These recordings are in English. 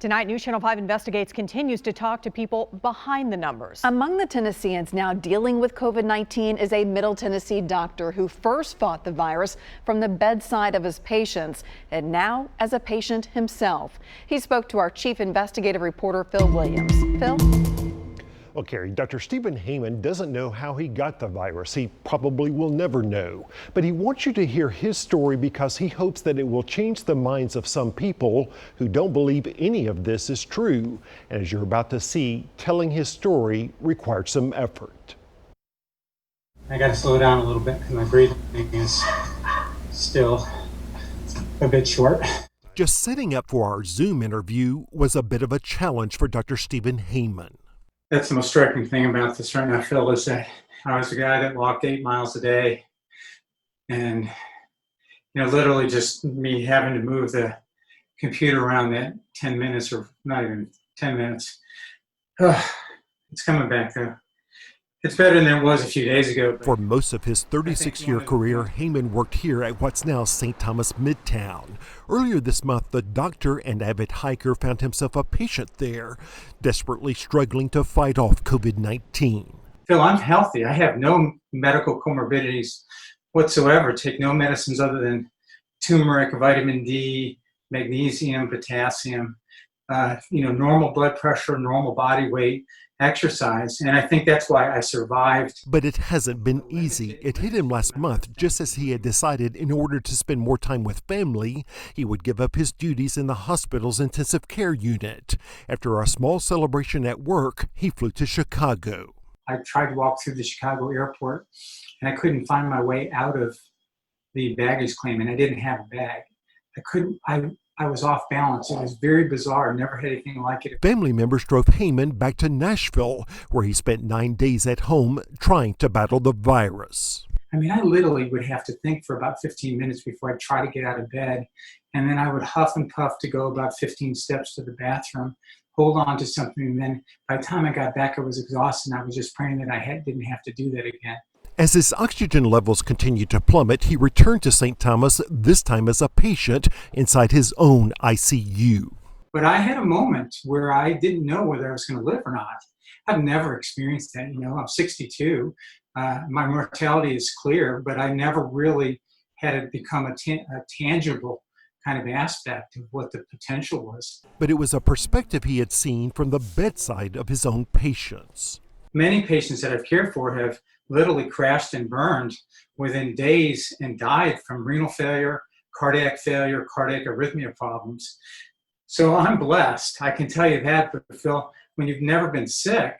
Tonight, News Channel 5 Investigates continues to talk to people behind the numbers. Among the Tennesseans now dealing with COVID-19 is a Middle Tennessee doctor who first fought the virus from the bedside of his patients and now as a patient himself. He spoke to our chief investigative reporter, Phil Williams. Phil? Well, Carrie, Dr. Stephen Heyman doesn't know how he got the virus. He probably will never know. But he wants you to hear his story because he hopes that it will change the minds of some people who don't believe any of this is true. And as you're about to see, telling his story required some effort. I got to slow down a little bit because my breathing is still a bit short. Just setting up for our Zoom interview was a bit of a challenge for Dr. Stephen Heyman. That's the most striking thing about this right now, Phil, is that I was a guy that walked 8 miles a day, and literally just me having to move the computer around that 10 minutes, or not even 10 minutes. It's coming back though. It's better than it was a few days ago. For most of his 36-year career, Heyman worked here at what's now St. Thomas Midtown. Earlier this month, the doctor and avid hiker found himself a patient there, desperately struggling to fight off COVID-19. Phil, I'm healthy. I have no medical comorbidities whatsoever. Take no medicines other than turmeric, vitamin D, magnesium, potassium, normal blood pressure, normal body weight, exercise, and I think that's why I survived. But it hasn't been easy. It hit him last month, just as he had decided in order to spend more time with family, he would give up his duties in the hospital's intensive care unit. After a small celebration at work, he flew to Chicago. I tried to walk through the Chicago airport, and I couldn't find my way out of the baggage claim, and I didn't have a bag. I was off balance. It was very bizarre. I never had anything like it. Family members drove Heyman back to Nashville, where he spent 9 days at home trying to battle the virus. I mean, I literally would have to think for about 15 minutes before I'd try to get out of bed. And then I would huff and puff to go about 15 steps to the bathroom, hold on to something. And then by the time I got back, I was exhausted. And I was just praying that I didn't have to do that again. As his oxygen levels continued to plummet, he returned to St. Thomas, this time as a patient inside his own ICU. But I had a moment where I didn't know whether I was going to live or not. I've never experienced that. I'm 62. My mortality is clear, but I never really had it become a tangible kind of aspect of what the potential was. But it was a perspective he had seen from the bedside of his own patients. Many patients that I've cared for have literally crashed and burned within days and died from renal failure, cardiac arrhythmia problems. So I'm blessed. I can tell you that, but Phil, when you've never been sick,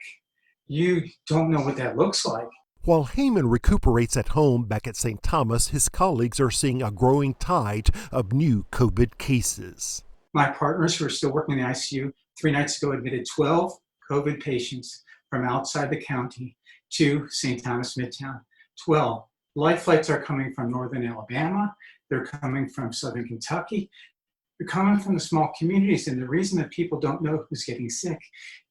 you don't know what that looks like. While Heyman recuperates at home back at St. Thomas, his colleagues are seeing a growing tide of new COVID cases. My partners who are still working in the ICU 3 nights ago admitted 12 COVID patients from outside the county to St. Thomas Midtown. 12. Life flights are coming from northern Alabama. They're coming from southern Kentucky. They're coming from the small communities. And the reason that people don't know who's getting sick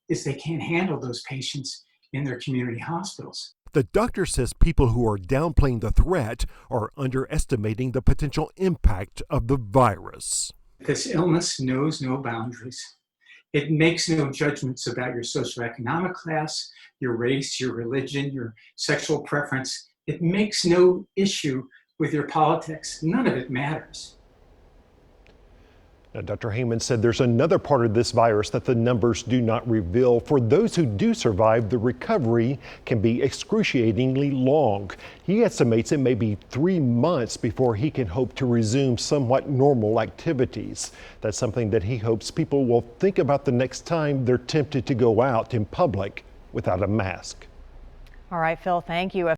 is they can't handle those patients in their community hospitals. The doctor says people who are downplaying the threat are underestimating the potential impact of the virus. This illness knows no boundaries. It makes no judgments about your socioeconomic class, your race, your religion, your sexual preference. It makes no issue with your politics. None of it matters. Now, Dr. Heyman said there's another part of this virus that the numbers do not reveal. For those who do survive, the recovery can be excruciatingly long. He estimates it may be 3 months before he can hope to resume somewhat normal activities. That's something that he hopes people will think about the next time they're tempted to go out in public without a mask. All right, Phil, thank you.